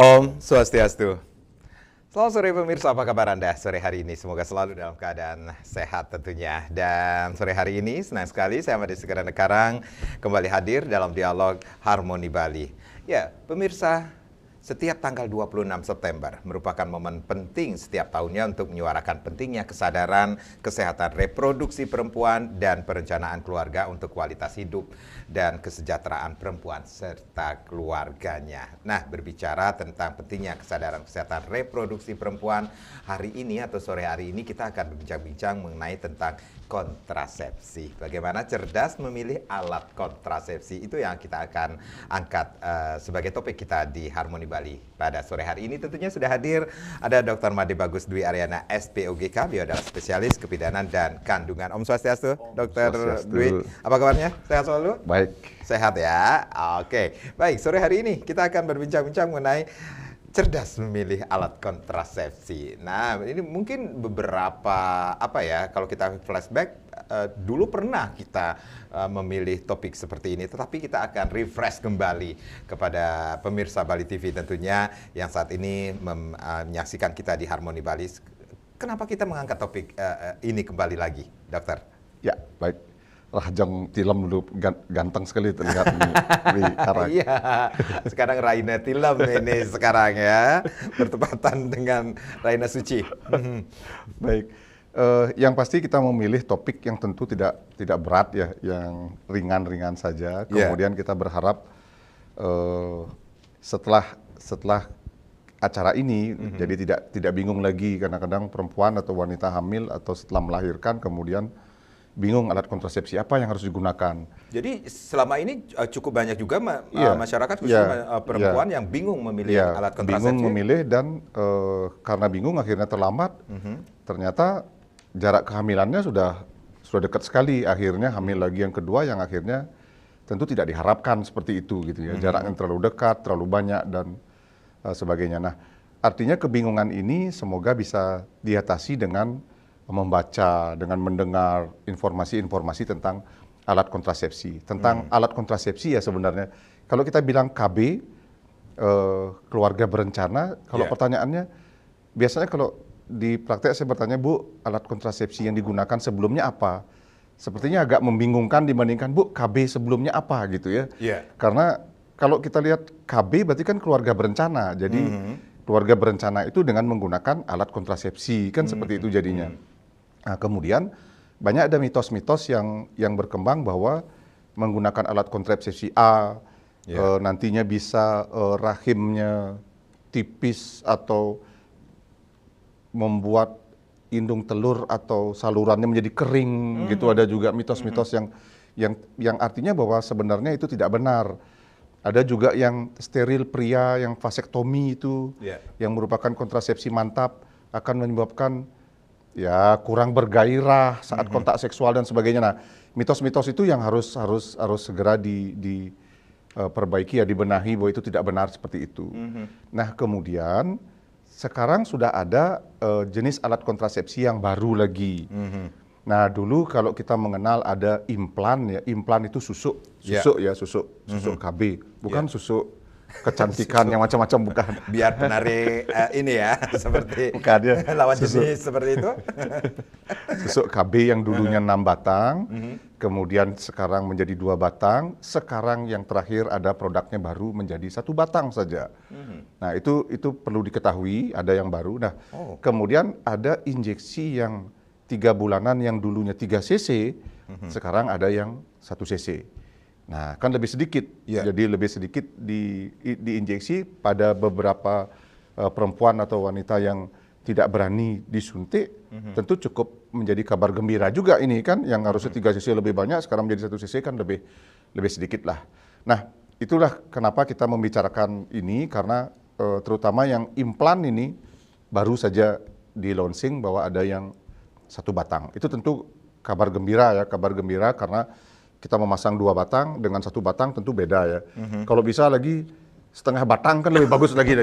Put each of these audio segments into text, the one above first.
Om Swastiastu. Selamat sore pemirsa, apa kabar Anda sore hari ini? Semoga selalu dalam keadaan sehat tentunya. Dan sore hari ini senang sekali saya Made Segarana Karang kembali hadir dalam dialog Harmoni Bali. Ya, pemirsa, setiap tanggal 26 September merupakan momen penting setiap tahunnya untuk menyuarakan pentingnya kesadaran kesehatan reproduksi perempuan dan perencanaan keluarga untuk kualitas hidup dan kesejahteraan perempuan serta keluarganya. Nah, berbicara tentang pentingnya kesadaran kesehatan reproduksi perempuan, hari ini atau sore hari ini kita akan berbincang-bincang mengenai tentang kontrasepsi. Bagaimana cerdas memilih alat kontrasepsi, itu yang kita akan angkat sebagai topik kita di Harmoni Bali. Pada sore hari ini tentunya sudah hadir ada Dr. Made Bagus Dwi Aryana SPOGK, beliau adalah spesialis kebidanan dan kandungan. Om Swastiastu, Dr. Dwi. Apa kabarnya? Sehat selalu? Baik. Sehat ya? Oke. Baik, sore hari ini kita akan berbincang-bincang mengenai cerdas memilih alat kontrasepsi. Nah, ini mungkin beberapa kalau kita flashback dulu pernah kita memilih topik seperti ini, tetapi kita akan refresh kembali kepada pemirsa Bali TV tentunya yang saat ini menyaksikan kita di Harmoni Bali. Kenapa kita mengangkat topik ini kembali lagi, Dokter? Ya, baik. Rahjong Tilam dulu ganteng sekali terlihat di Karang. Iya, sekarang Raina Tilam ini sekarang ya, bertepatan dengan Raina Suci. Baik, yang pasti kita memilih topik yang tentu tidak berat ya, yang ringan-ringan saja. Kemudian kita berharap setelah acara ini, jadi tidak bingung lagi. Kadang-kadang perempuan atau wanita hamil atau setelah melahirkan kemudian bingung alat kontrasepsi apa yang harus digunakan. Jadi selama ini cukup banyak juga masyarakat khususnya perempuan yang bingung memilih alat kontrasepsi. Bingung memilih dan karena bingung akhirnya terlambat. Ternyata jarak kehamilannya sudah dekat sekali. Akhirnya hamil lagi yang kedua yang akhirnya tentu tidak diharapkan seperti itu gitu ya. Jarak yang terlalu dekat, terlalu banyak dan sebagainya. Nah, artinya kebingungan ini semoga bisa diatasi dengan membaca, dengan mendengar informasi-informasi tentang alat kontrasepsi. Tentang alat kontrasepsi ya sebenarnya, kalau kita bilang KB, keluarga berencana, kalau pertanyaannya, biasanya kalau di praktek saya bertanya, Bu, alat kontrasepsi yang digunakan sebelumnya apa? Sepertinya agak membingungkan dibandingkan, Bu, KB sebelumnya apa gitu ya. Karena kalau kita lihat KB berarti kan keluarga berencana, jadi keluarga berencana itu dengan menggunakan alat kontrasepsi, kan seperti itu jadinya. Nah, kemudian banyak ada mitos-mitos yang berkembang bahwa menggunakan alat kontrasepsi A nantinya bisa rahimnya tipis atau membuat indung telur atau salurannya menjadi kering gitu. Ada juga mitos-mitos yang artinya bahwa sebenarnya itu tidak benar. Ada juga yang steril pria, yang vasektomi itu, yang merupakan kontrasepsi mantap akan menyebabkan ya kurang bergairah saat kontak seksual dan sebagainya. Nah, mitos-mitos itu yang harus segera diperbaiki ya, dibenahi bahwa itu tidak benar seperti itu. Nah, kemudian sekarang sudah ada jenis alat kontrasepsi yang baru lagi. Nah, dulu kalau kita mengenal ada implan ya, implan itu susuk KB, bukan susuk kecantikan yang macam-macam, bukan. Biar penari ini ya, seperti bukan, ya. Lawan jenis seperti itu. Susuk KB yang dulunya 6 batang, kemudian sekarang menjadi 2 batang, sekarang yang terakhir ada produknya baru menjadi 1 batang saja. Nah, itu perlu diketahui, ada yang baru. Nah, kemudian ada injeksi yang 3 bulanan yang dulunya 3 cc, sekarang ada yang 1 cc. Nah, kan lebih sedikit, jadi lebih sedikit diinjeksi pada beberapa perempuan atau wanita yang tidak berani disuntik, tentu cukup menjadi kabar gembira juga ini kan, yang harusnya 3 cc lebih banyak, sekarang menjadi 1 cc kan lebih sedikit lah. Nah, itulah kenapa kita membicarakan ini, karena terutama yang implan ini baru saja di launching bahwa ada yang 1 batang. Itu tentu kabar gembira ya, kabar gembira karena kita memasang 2 batang dengan 1 batang tentu beda ya. Kalau bisa lagi setengah batang kan lebih bagus lagi.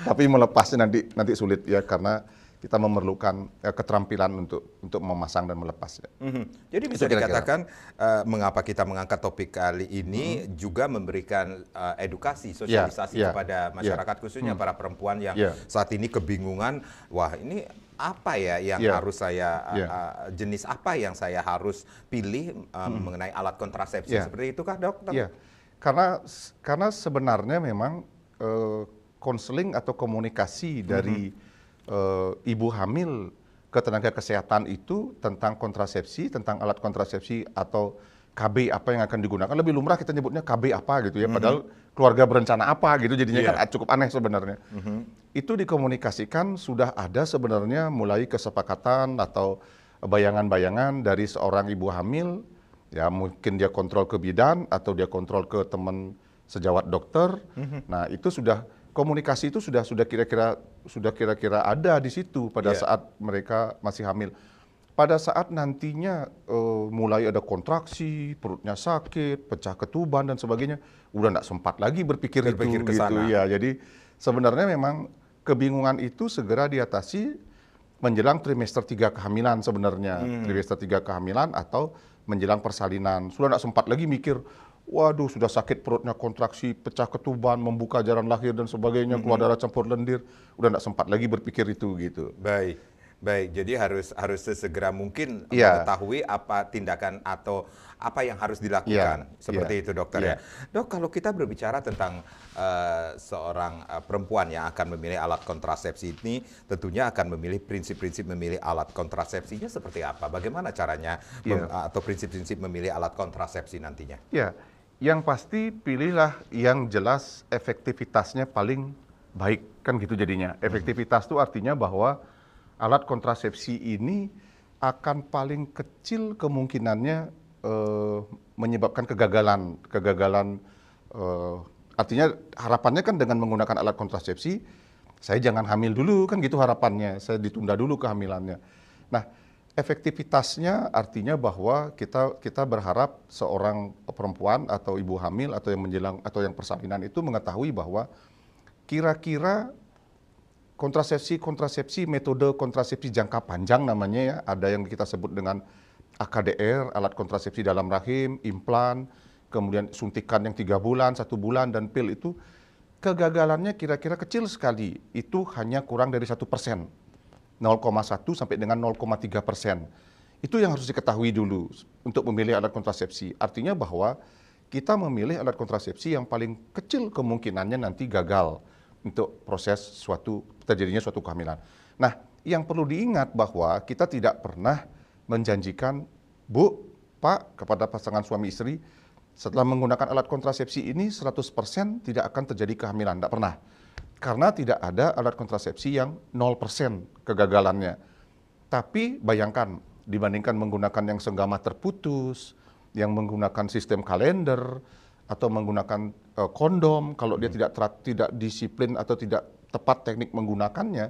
Tapi melepasnya nanti sulit ya, karena kita memerlukan keterampilan untuk memasang dan melepasnya. Jadi bisa Itu kira-kira. dikatakan mengapa kita mengangkat topik kali ini juga memberikan edukasi, sosialisasi Ya, kepada masyarakat khususnya para perempuan yang Ya. saat ini kebingungan, wah ini apa ya yang Ya. harus saya Ya. jenis apa yang saya harus pilih mengenai alat kontrasepsi Ya. seperti itu kah, Dok? Iya, karena sebenarnya memang konseling atau komunikasi dari ibu hamil ke tenaga kesehatan itu tentang kontrasepsi, tentang alat kontrasepsi atau KB apa yang akan digunakan. Lebih lumrah kita nyebutnya KB apa gitu ya, padahal keluarga berencana apa gitu, jadinya kan cukup aneh sebenarnya. Itu dikomunikasikan sudah ada sebenarnya mulai kesepakatan atau bayangan-bayangan dari seorang ibu hamil. Ya mungkin dia kontrol ke bidan atau dia kontrol ke teman sejawat dokter. Nah itu sudah komunikasi itu sudah kira-kira ada di situ pada saat mereka masih hamil. Pada saat nantinya mulai ada kontraksi, perutnya sakit, pecah ketuban dan sebagainya, udah nggak sempat lagi berpikir itu ke gitu sana. ya. Jadi sebenarnya memang kebingungan itu segera diatasi menjelang trimester 3 kehamilan sebenarnya. Trimester 3 kehamilan atau menjelang persalinan. Sudah nggak sempat lagi mikir, waduh sudah sakit perutnya, kontraksi, pecah ketuban, membuka jalan lahir dan sebagainya, keluar darah campur lendir. Udah nggak sempat lagi berpikir itu gitu. Baik, jadi harus sesegera mungkin Iya. mengetahui apa tindakan atau apa yang harus dilakukan. Iya, Seperti iya, itu dokter iya. ya. Dok, kalau kita berbicara tentang seorang perempuan yang akan memilih alat kontrasepsi ini, tentunya akan memilih prinsip-prinsip memilih alat kontrasepsinya seperti apa? Bagaimana caranya Iya. atau prinsip-prinsip memilih alat kontrasepsi nantinya? Ya, yang pasti pilihlah yang jelas efektivitasnya paling baik, kan gitu jadinya. Efektivitas itu artinya bahwa alat kontrasepsi ini akan paling kecil kemungkinannya menyebabkan kegagalan. Artinya harapannya kan dengan menggunakan alat kontrasepsi, saya jangan hamil dulu, kan gitu harapannya. Saya ditunda dulu kehamilannya. Nah, efektivitasnya artinya bahwa kita berharap seorang perempuan atau ibu hamil atau yang menjelang atau yang persalinan itu mengetahui bahwa kira-kira kontrasepsi, metode kontrasepsi jangka panjang namanya ya, ada yang kita sebut dengan AKDR, alat kontrasepsi dalam rahim, implan, kemudian suntikan yang 3 bulan, 1 bulan, dan pil itu kegagalannya kira-kira kecil sekali, itu hanya kurang dari 1%, 0,1 sampai dengan 0,3%. Itu yang harus diketahui dulu untuk memilih alat kontrasepsi. Artinya bahwa kita memilih alat kontrasepsi yang paling kecil kemungkinannya nanti gagal untuk proses terjadinya suatu kehamilan. Nah, yang perlu diingat bahwa kita tidak pernah menjanjikan, Bu, Pak, kepada pasangan suami istri, setelah menggunakan alat kontrasepsi ini 100% tidak akan terjadi kehamilan. Tidak pernah. Karena tidak ada alat kontrasepsi yang 0% kegagalannya. Tapi bayangkan, dibandingkan menggunakan yang senggama terputus, yang menggunakan sistem kalender, atau menggunakan kondom, kalau dia tidak disiplin atau tidak tepat teknik menggunakannya,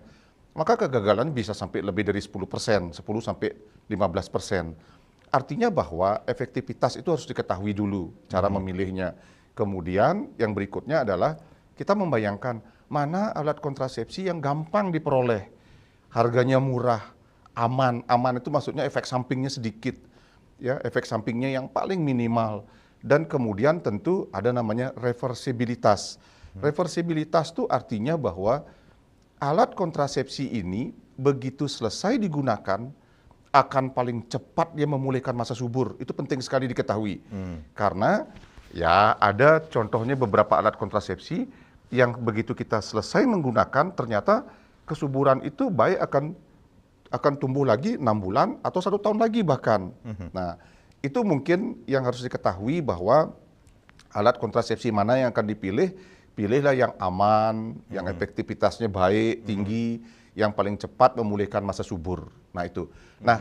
maka kegagalan bisa sampai lebih dari 10%, 10 sampai 15%. Artinya bahwa efektivitas itu harus diketahui dulu cara memilihnya. Kemudian yang berikutnya adalah kita membayangkan mana alat kontrasepsi yang gampang diperoleh, harganya murah, aman. Aman itu maksudnya efek sampingnya sedikit, ya, efek sampingnya yang paling minimal. Dan kemudian tentu ada namanya reversibilitas. Reversibilitas itu artinya bahwa alat kontrasepsi ini begitu selesai digunakan akan paling cepat dia memulihkan masa subur. Itu penting sekali diketahui. Karena ya ada contohnya beberapa alat kontrasepsi yang begitu kita selesai menggunakan ternyata kesuburan itu baik akan tumbuh lagi 6 bulan atau 1 tahun lagi bahkan. Nah, itu mungkin yang harus diketahui bahwa alat kontrasepsi mana yang akan dipilih, pilihlah yang aman, yang efektivitasnya baik, tinggi, yang paling cepat memulihkan masa subur. Nah itu. Nah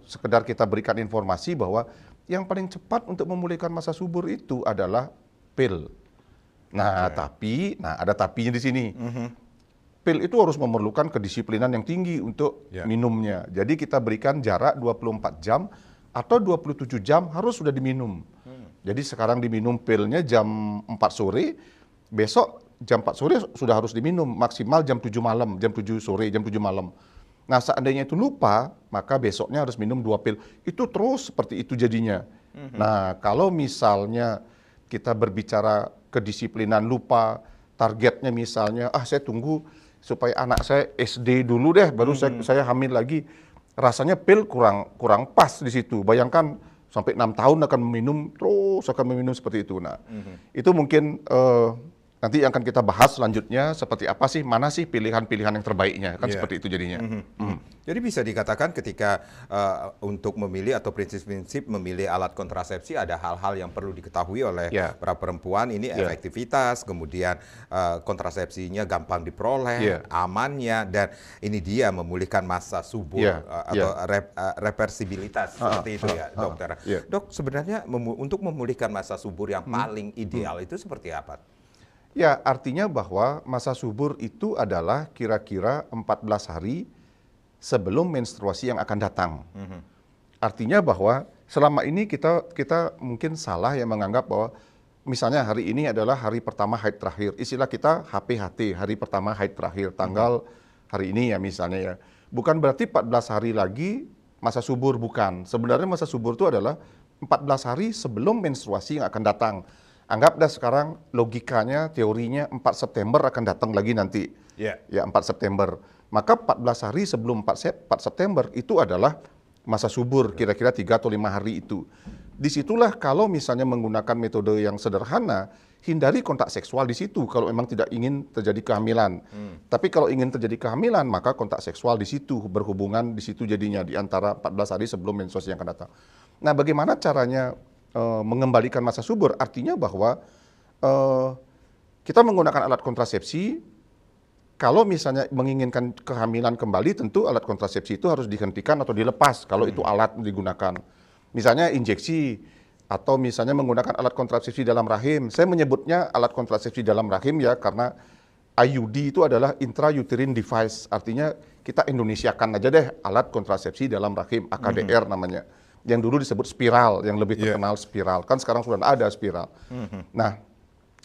sekedar kita berikan informasi bahwa yang paling cepat untuk memulihkan masa subur itu adalah pil. Nah tapi, ada tapinya di sini. Pil itu harus memerlukan kedisiplinan yang tinggi untuk minumnya. Jadi kita berikan jarak 24 jam atau 27 jam harus sudah diminum. Jadi sekarang diminum pilnya jam 4 sore, besok jam 4 sore sudah harus diminum, maksimal jam 7 malam, jam 7 sore, jam 7 malam. Nah, seandainya itu lupa, maka besoknya harus minum 2 pil. Itu terus seperti itu jadinya. Nah, kalau misalnya kita berbicara kedisiplinan lupa, targetnya misalnya, saya tunggu supaya anak saya SD dulu deh, baru saya hamil lagi. Rasanya pil kurang pas di situ. Bayangkan sampai 6 tahun akan meminum seperti itu. Nah, itu mungkin nanti akan kita bahas selanjutnya seperti apa sih, mana sih pilihan-pilihan yang terbaiknya, kan seperti itu jadinya. Jadi bisa dikatakan ketika untuk memilih atau prinsip-prinsip memilih alat kontrasepsi ada hal-hal yang perlu diketahui oleh para perempuan, ini efektivitas, kemudian kontrasepsinya gampang diperoleh, amannya, dan ini dia memulihkan masa subur atau reversibilitas seperti itu ya dokter. Dok, sebenarnya untuk memulihkan masa subur yang paling ideal itu seperti apa? Ya, artinya bahwa masa subur itu adalah kira-kira 14 hari sebelum menstruasi yang akan datang. Artinya bahwa selama ini kita mungkin salah yang menganggap bahwa misalnya hari ini adalah hari pertama haid terakhir. Istilah kita HPHT, hari pertama haid terakhir, tanggal hari ini ya misalnya ya. Bukan berarti 14 hari lagi masa subur, bukan. Sebenarnya masa subur itu adalah 14 hari sebelum menstruasi yang akan datang. Anggap dah sekarang logikanya, teorinya 4 September akan datang lagi nanti. Ya 4 September. Maka 14 hari sebelum 4 September itu adalah masa subur, kira-kira 3 atau 5 hari itu. Disitulah kalau misalnya menggunakan metode yang sederhana, hindari kontak seksual di situ kalau memang tidak ingin terjadi kehamilan. Tapi kalau ingin terjadi kehamilan, maka kontak seksual di situ, berhubungan di situ jadinya di antara 14 hari sebelum menstruasi yang akan datang. Nah, bagaimana caranya mengembalikan masa subur? Artinya bahwa kita menggunakan alat kontrasepsi. Kalau misalnya menginginkan kehamilan kembali, tentu alat kontrasepsi itu harus dihentikan atau dilepas kalau itu alat digunakan. Misalnya injeksi atau misalnya menggunakan alat kontrasepsi dalam rahim. Saya menyebutnya alat kontrasepsi dalam rahim ya karena IUD itu adalah intrauterine device. Artinya kita Indonesiakan aja deh alat kontrasepsi dalam rahim, AKDR namanya. Yang dulu disebut spiral, yang lebih terkenal spiral. Kan sekarang sudah ada spiral. Nah,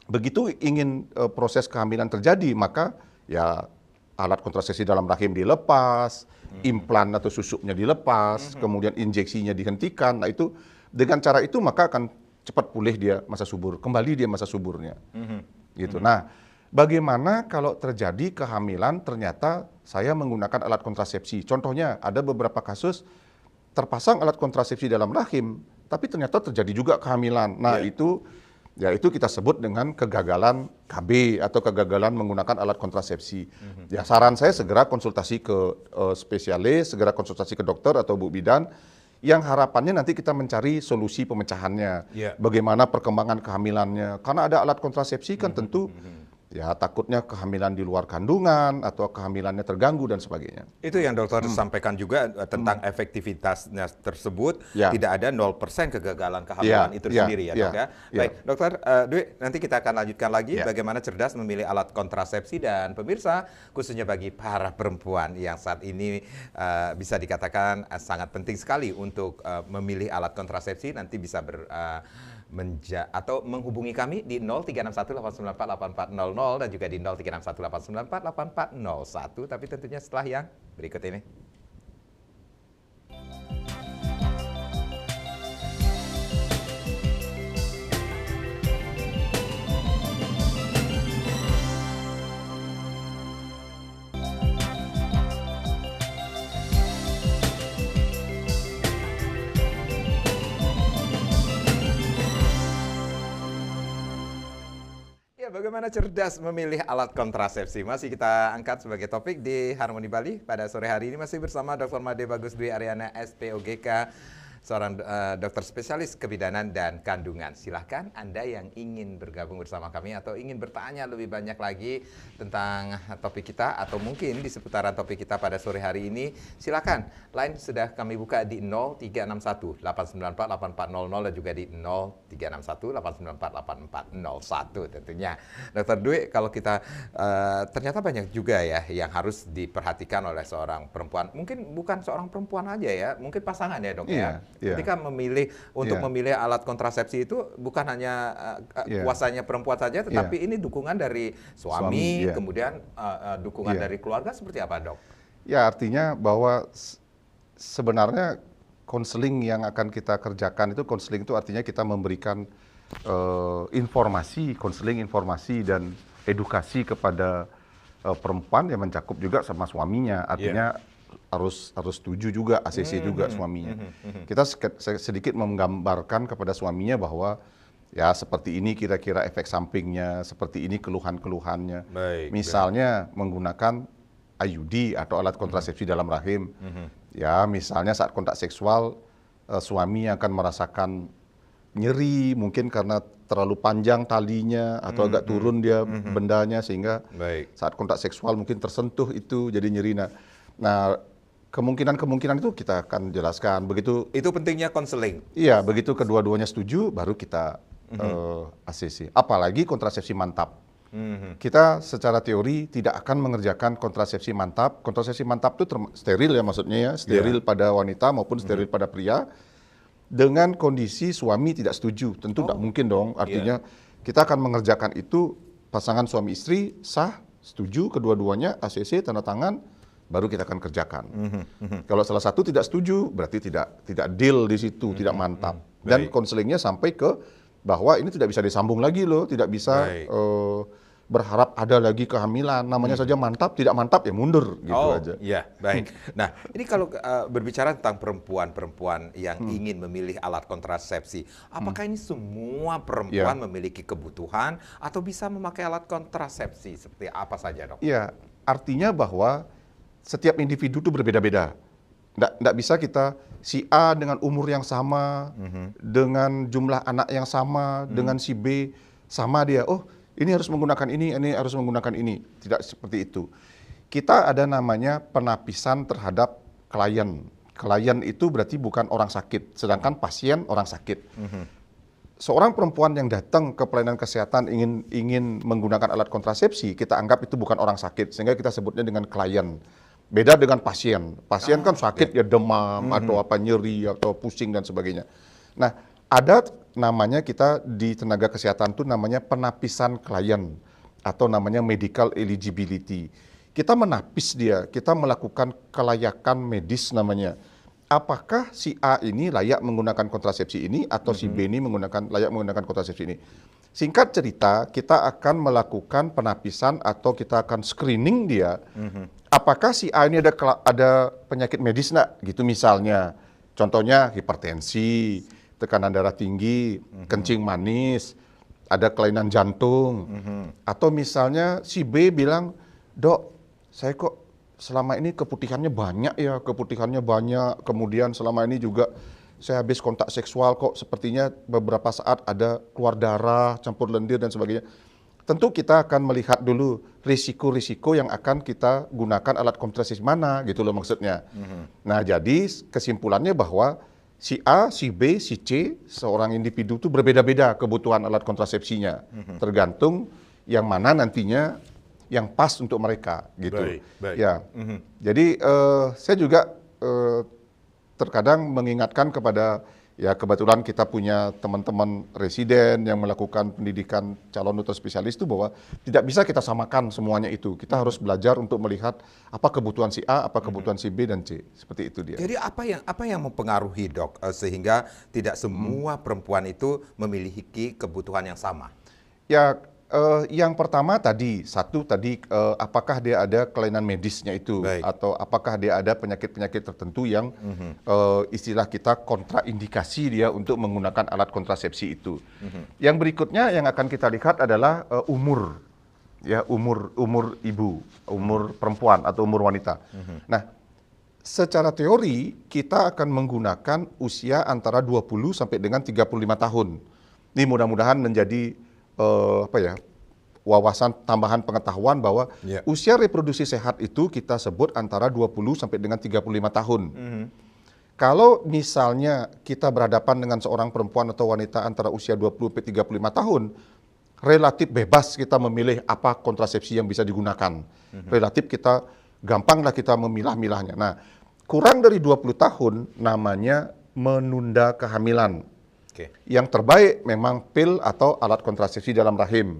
begitu ingin proses kehamilan terjadi, maka ya alat kontrasepsi dalam rahim dilepas, implan atau susuknya dilepas, kemudian injeksinya dihentikan. Nah itu dengan cara itu maka akan cepat pulih dia masa subur, kembali dia masa suburnya. Gitu. Nah, bagaimana kalau terjadi kehamilan ternyata saya menggunakan alat kontrasepsi? Contohnya ada beberapa kasus terpasang alat kontrasepsi dalam rahim, tapi ternyata terjadi juga kehamilan. Nah itu kita sebut dengan kegagalan KB atau kegagalan menggunakan alat kontrasepsi. Ya saran saya segera konsultasi ke spesialis, segera konsultasi ke dokter atau bu bidan, yang harapannya nanti kita mencari solusi pemecahannya. Bagaimana perkembangan kehamilannya. Karena ada alat kontrasepsi kan tentu ya takutnya kehamilan di luar kandungan atau kehamilannya terganggu dan sebagainya. Itu yang dokter sampaikan juga tentang efektivitasnya tersebut, tidak ada 0% kegagalan kehamilan itu sendiri ya dok ya. Baik dokter Dwi, nanti kita akan lanjutkan lagi bagaimana cerdas memilih alat kontrasepsi, dan pemirsa khususnya bagi para perempuan yang saat ini bisa dikatakan sangat penting sekali untuk memilih alat kontrasepsi, nanti bisa atau menghubungi kami di 036189484400 dan juga di 036189484401, tapi tentunya setelah yang berikut ini. Bagaimana cerdas memilih alat kontrasepsi? Masih kita angkat sebagai topik di Harmoni Bali pada sore hari ini, masih bersama Dr. Made Bagus Dwi Aryana, SPOGK, seorang dokter spesialis kebidanan dan kandungan. Silahkan Anda yang ingin bergabung bersama kami atau ingin bertanya lebih banyak lagi tentang topik kita atau mungkin di seputaran topik kita pada sore hari ini, silahkan. Line sudah kami buka di 0361-894-8400 dan juga di 0361-894-8401 tentunya. Dr. Dwi, kalau kita ternyata banyak juga ya yang harus diperhatikan oleh seorang perempuan. Mungkin bukan seorang perempuan aja ya, mungkin pasangan ya dok ya. Ketika memilih untuk memilih alat kontrasepsi itu bukan hanya kuasanya perempuan saja, tetapi ini dukungan dari suami, kemudian dukungan dari keluarga, seperti apa dok? Ya, artinya bahwa sebenarnya konseling yang akan kita kerjakan itu, konseling itu artinya kita memberikan informasi, konseling informasi dan edukasi kepada perempuan yang mencakup juga sama suaminya. Artinya harus setuju juga, ACC juga suaminya. Kita sedikit menggambarkan kepada suaminya bahwa ya seperti ini kira-kira efek sampingnya, seperti ini keluhan-keluhannya. Misalnya menggunakan IUD atau alat kontrasepsi dalam rahim. Ya, misalnya saat kontak seksual suami akan merasakan nyeri mungkin karena terlalu panjang talinya atau agak turun dia bendanya sehingga saat kontak seksual mungkin tersentuh itu jadi nyeri. Nah, kemungkinan-kemungkinan itu kita akan jelaskan. Begitu itu pentingnya konseling. Iya, begitu kedua-duanya setuju baru kita ACC. Apalagi kontrasepsi mantap. Kita secara teori tidak akan mengerjakan kontrasepsi mantap. Kontrasepsi mantap itu steril ya maksudnya ya, steril pada wanita maupun steril pada pria dengan kondisi suami tidak setuju. Tentu tidak mungkin dong. Artinya kita akan mengerjakan itu pasangan suami istri sah, setuju kedua-duanya ACC tanda tangan baru kita akan kerjakan. Kalau salah satu tidak setuju berarti tidak deal di situ, tidak mantap. Dan konselingnya sampai ke bahwa ini tidak bisa disambung lagi loh, tidak bisa berharap ada lagi kehamilan. Namanya saja mantap, tidak mantap ya mundur gitu aja. Iya, baik. Nah, ini kalau berbicara tentang perempuan-perempuan yang ingin memilih alat kontrasepsi, apakah ini semua perempuan memiliki kebutuhan atau bisa memakai alat kontrasepsi seperti apa saja, Dok? Iya, artinya bahwa setiap individu itu berbeda-beda. Nggak bisa kita si A dengan umur yang sama, dengan jumlah anak yang sama, dengan si B sama dia. Oh, ini harus menggunakan ini harus menggunakan ini. Tidak seperti itu. Kita ada namanya penapisan terhadap klien. Klien itu berarti bukan orang sakit, sedangkan pasien orang sakit. Seorang perempuan yang datang ke pelayanan kesehatan ingin menggunakan alat kontrasepsi, kita anggap itu bukan orang sakit, sehingga kita sebutnya dengan klien. Beda dengan pasien. Pasien kan sakit ya demam atau apa nyeri atau pusing dan sebagainya. Nah, ada namanya kita di tenaga kesehatan itu namanya penapisan klien atau namanya medical eligibility. Kita menapis dia, kita melakukan kelayakan medis namanya. Apakah si A ini layak menggunakan kontrasepsi ini atau si B ini layak menggunakan kontrasepsi ini? Singkat cerita, kita akan melakukan penapisan atau kita akan screening dia. Apakah si A ini ada penyakit medis enggak? Gitu misalnya. Contohnya hipertensi, tekanan darah tinggi, kencing manis, ada kelainan jantung. Atau misalnya si B bilang, "Dok, saya kok selama ini keputihannya banyak ya, kemudian selama ini juga saya habis kontak seksual kok sepertinya beberapa saat ada keluar darah, campur lendir dan sebagainya." Tentu kita akan melihat dulu risiko-risiko yang akan kita gunakan alat kontrasepsi mana gitu loh maksudnya. Nah, jadi kesimpulannya bahwa si A, si B, si C, seorang individu itu berbeda-beda kebutuhan alat kontrasepsinya. Tergantung yang mana nantinya yang pas untuk mereka gitu. Baik. Ya. Jadi saya juga terkadang mengingatkan kepada ya kebetulan kita punya teman-teman residen yang melakukan pendidikan calon dokter spesialis itu bahwa tidak bisa kita samakan semuanya itu. Kita harus belajar untuk melihat apa kebutuhan si A, apa kebutuhan si B dan C. Seperti itu dia. Jadi apa yang mempengaruhi, Dok, sehingga tidak semua perempuan itu memiliki kebutuhan yang sama? Ya, yang pertama tadi, apakah dia ada kelainan medisnya itu, atau apakah dia ada penyakit-penyakit tertentu yang istilah kita kontraindikasi dia untuk menggunakan alat kontrasepsi itu. Yang berikutnya yang akan kita lihat adalah umur, ya umur ibu, umur perempuan atau umur wanita. Nah, secara teori kita akan menggunakan usia antara 20 sampai dengan 35 tahun. Ini mudah-mudahan menjadi wawasan tambahan pengetahuan bahwa usia reproduksi sehat itu kita sebut antara 20 sampai dengan 35 tahun. Kalau misalnya kita berhadapan dengan seorang perempuan atau wanita antara usia 20 sampai 35 tahun, relatif bebas kita memilih apa kontrasepsi yang bisa digunakan. Relatif kita gampanglah kita memilah-milahnya. Nah, kurang dari 20 tahun namanya menunda kehamilan. Yang terbaik memang pil atau alat kontrasepsi dalam rahim,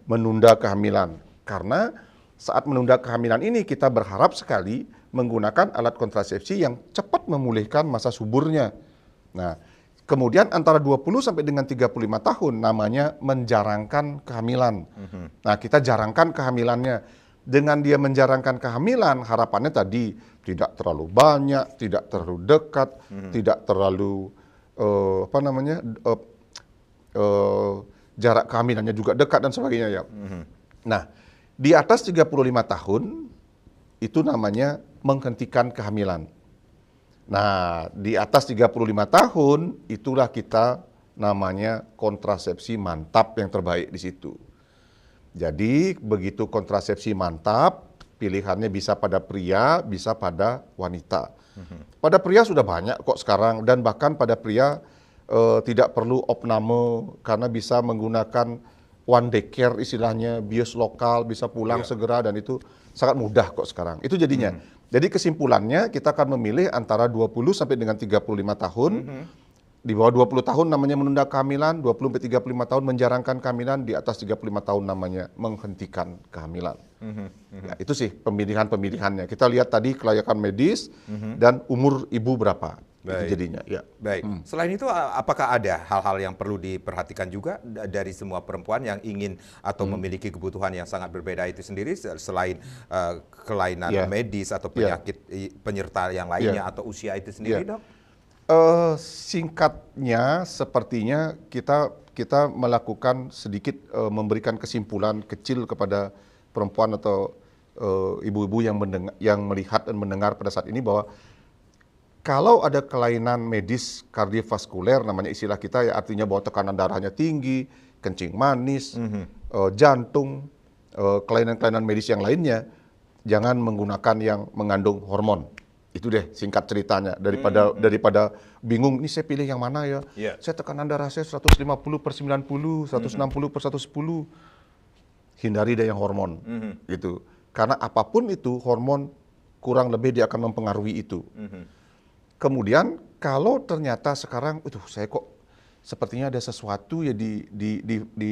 menunda kehamilan. Karena saat menunda kehamilan ini kita berharap sekali menggunakan alat kontrasepsi yang cepat memulihkan masa suburnya. Nah, kemudian antara 20 sampai dengan 35 tahun namanya menjarangkan kehamilan. Nah, kita jarangkan kehamilannya. Dengan dia menjarangkan kehamilan, harapannya tadi tidak terlalu banyak, tidak terlalu dekat, tidak terlalu jarak kehamilannya juga dekat dan sebagainya ya. Nah, di atas 35 tahun itu namanya menghentikan kehamilan. Nah, di atas 35 tahun itulah kita namanya kontrasepsi mantap yang terbaik di situ. Jadi, begitu kontrasepsi mantap, pilihannya bisa pada pria, bisa pada wanita. Pada pria sudah banyak kok sekarang, dan bahkan pada pria tidak perlu opname karena bisa menggunakan one day care istilahnya, bios lokal, bisa pulang segera, dan itu sangat mudah kok sekarang. Itu jadinya. Jadi kesimpulannya kita akan memilih antara 20 sampai dengan 35 tahun. Di bawah 20 tahun namanya menunda kehamilan, 20 sampai 35 tahun menjarangkan kehamilan, di atas 35 tahun namanya menghentikan kehamilan. Ya, itu sih pemilihan-pemilihannya. Kita lihat tadi kelayakan medis dan umur ibu berapa. Itu jadinya. Ya. Baik. Selain itu, apakah ada hal-hal yang perlu diperhatikan juga dari semua perempuan yang ingin atau memiliki kebutuhan yang sangat berbeda itu sendiri, selain kelainan medis atau penyakit penyerta yang lainnya atau usia itu sendiri, Dok? Singkatnya, sepertinya kita melakukan sedikit memberikan kesimpulan kecil kepada perempuan atau ibu-ibu yang melihat dan mendengar pada saat ini bahwa kalau ada kelainan medis kardiovaskuler, namanya istilah kita ya, artinya bahwa tekanan darahnya tinggi, kencing manis, jantung, kelainan-kelainan medis yang lainnya, jangan menggunakan yang mengandung hormon. Itu deh singkat ceritanya. Daripada bingung, ini saya pilih yang mana ya? Saya tekanan darah saya 150/90, 160/110. Hindari deh yang hormon. Gitu. Karena apapun itu, hormon kurang lebih dia akan mempengaruhi itu. Kemudian kalau ternyata sekarang, saya kok sepertinya ada sesuatu ya di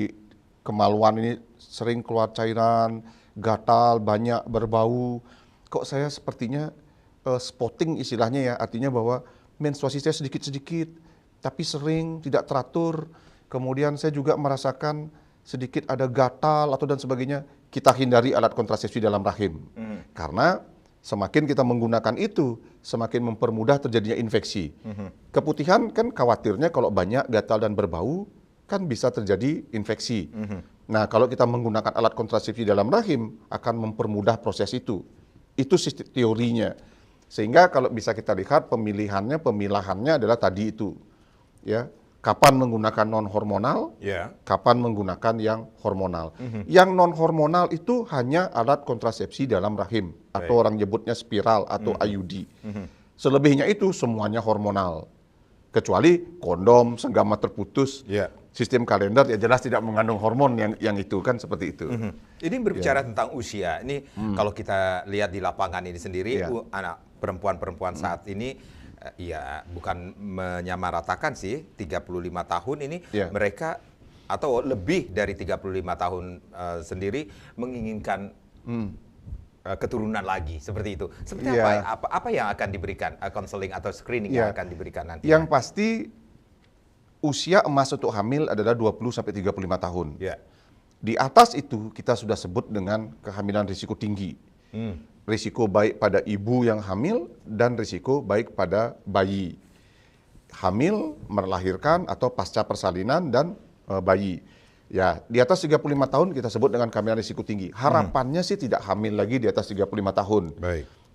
kemaluan ini, sering keluar cairan, gatal, banyak berbau. Kok saya sepertinya spotting istilahnya ya, artinya bahwa menstruasi saya sedikit-sedikit, tapi sering, tidak teratur. Kemudian saya juga merasakan sedikit ada gatal atau dan sebagainya. Kita hindari alat kontrasepsi dalam rahim. Karena semakin kita menggunakan itu, semakin mempermudah terjadinya infeksi. Keputihan kan khawatirnya kalau banyak gatal dan berbau, kan bisa terjadi infeksi. Nah, kalau kita menggunakan alat kontrasepsi dalam rahim, akan mempermudah proses itu. Itu teorinya. Sehingga kalau bisa kita lihat pemilahannya adalah tadi itu. Ya, kapan menggunakan non-hormonal, kapan menggunakan yang hormonal. Yang non-hormonal itu hanya alat kontrasepsi dalam rahim, atau orang nyebutnya spiral atau IUD. Selebihnya itu semuanya hormonal. Kecuali kondom, senggama terputus, sistem kalender ya jelas tidak mengandung hormon yang itu kan seperti itu. Ini berbicara tentang usia. Ini kalau kita lihat di lapangan ini sendiri, anak perempuan-perempuan saat ini ya bukan menyamaratakan sih, 35 tahun ini mereka atau lebih dari 35 tahun sendiri menginginkan keturunan lagi seperti itu. Seperti apa yang akan diberikan konseling atau screening yang akan diberikan nanti? Yang pasti usia emas untuk hamil adalah 20 sampai 35 tahun. Di atas itu kita sudah sebut dengan kehamilan risiko tinggi. Risiko baik pada ibu yang hamil dan risiko baik pada bayi. Hamil, melahirkan atau pasca persalinan dan bayi. Ya, di atas 35 tahun kita sebut dengan kehamilan risiko tinggi. Harapannya sih tidak hamil lagi di atas 35 tahun.